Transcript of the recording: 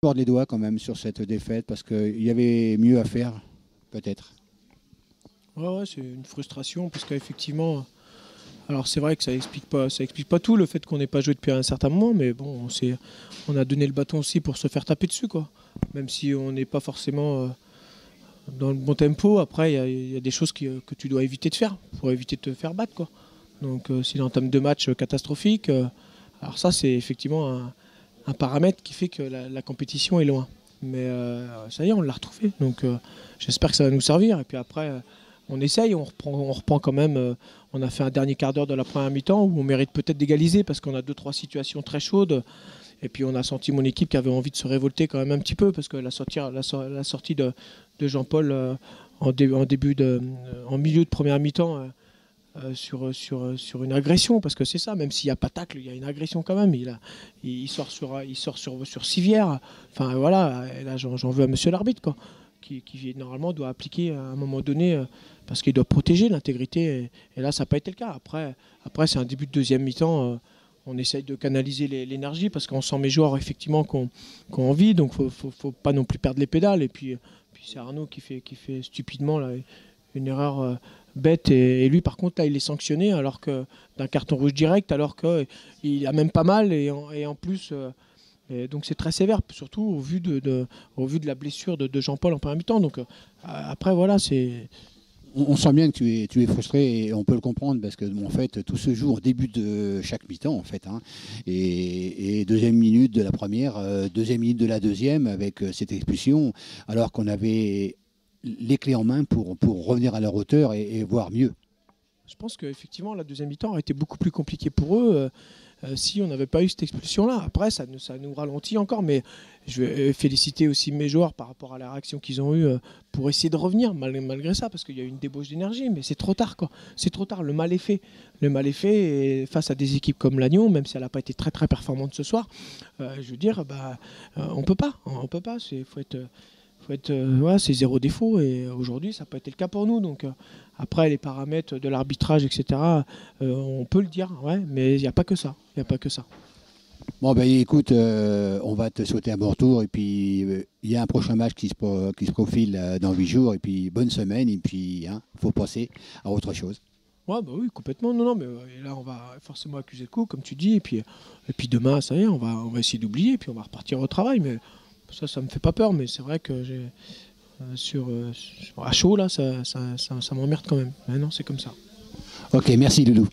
mordre les doigts quand même sur cette défaite parce qu'il y avait mieux à faire, peut-être. Ouais, c'est une frustration parce qu'effectivement, alors c'est vrai que ça explique pas tout le fait qu'on n'ait pas joué depuis un certain moment, mais bon, on a donné le bâton aussi pour se faire taper dessus, quoi. Même si on n'est pas forcément dans le bon tempo, après il y a des choses que tu dois éviter de faire pour éviter de te faire battre, quoi. Donc c'est une entame de match catastrophique. Alors ça, c'est effectivement un paramètre qui fait que la compétition est loin. Mais ça y est, on l'a retrouvé. Donc j'espère que ça va nous servir. Et puis après, on essaye, on reprend quand même. On a fait un dernier quart d'heure de la première mi-temps où on mérite peut-être d'égaliser parce qu'on a 2-3 situations très chaudes. Et puis on a senti mon équipe qui avait envie de se révolter quand même un petit peu parce que la sortie de Jean-Paul en milieu de première mi-temps sur une agression, parce que c'est ça, même s'il n'y a pas tacle, il y a une agression quand même. Il sort sur civière. Enfin voilà, et là j'en veux à monsieur l'arbitre, quoi, qui normalement doit appliquer à un moment donné, parce qu'il doit protéger l'intégrité. Et là, ça n'a pas été le cas. Après c'est un début de deuxième mi-temps. On essaye de canaliser l'énergie parce qu'on sent mes joueurs effectivement qu'on ont envie, donc faut pas non plus perdre les pédales. Et puis c'est Arnaud qui fait stupidement là, une erreur bête, et lui par contre là il est sanctionné alors que d'un carton rouge direct, alors qu'il a même pas mal, et en plus et donc c'est très sévère, surtout au vu de la blessure de Jean-Paul en première mi-temps. Donc après voilà, c'est On sent bien que tu es frustré et on peut le comprendre parce que en fait tout se joue au début de chaque mi-temps en fait, hein. Et deuxième minute de la première, deuxième minute de la deuxième avec cette expulsion, alors qu'on avait les clés en main pour revenir à leur hauteur et voir mieux. Je pense qu'effectivement la deuxième mi-temps aurait été beaucoup plus compliquée pour eux si on n'avait pas eu cette expulsion-là. Après, ça nous ralentit encore, mais je vais féliciter aussi mes joueurs par rapport à la réaction qu'ils ont eue pour essayer de revenir malgré ça, parce qu'il y a eu une débauche d'énergie, mais c'est trop tard, quoi. C'est trop tard, le mal est fait. Le mal est fait, et face à des équipes comme l'Agnon, même si elle n'a pas été très très performante ce soir, je veux dire, on peut pas. On peut pas, ouais, c'est zéro défaut, et aujourd'hui ça n'a pas été le cas pour nous. Donc après les paramètres de l'arbitrage, etc., on peut le dire, ouais, mais il n'y a pas que ça. Il n'y a pas que ça. Bon ben écoute, on va te souhaiter un bon retour et puis il y a un prochain match qui se profile dans 8 jours et puis bonne semaine et puis hein, faut passer à autre chose. Ouais, bah oui, complètement. Non, non, mais et là on va forcément accuser le coup, comme tu dis, et puis demain, ça y est, on va essayer d'oublier, et puis on va repartir au travail. Mais ça me fait pas peur, mais c'est vrai que à chaud là, ça m'emmerde quand même. Mais non, c'est comme ça. Ok, merci Loulou.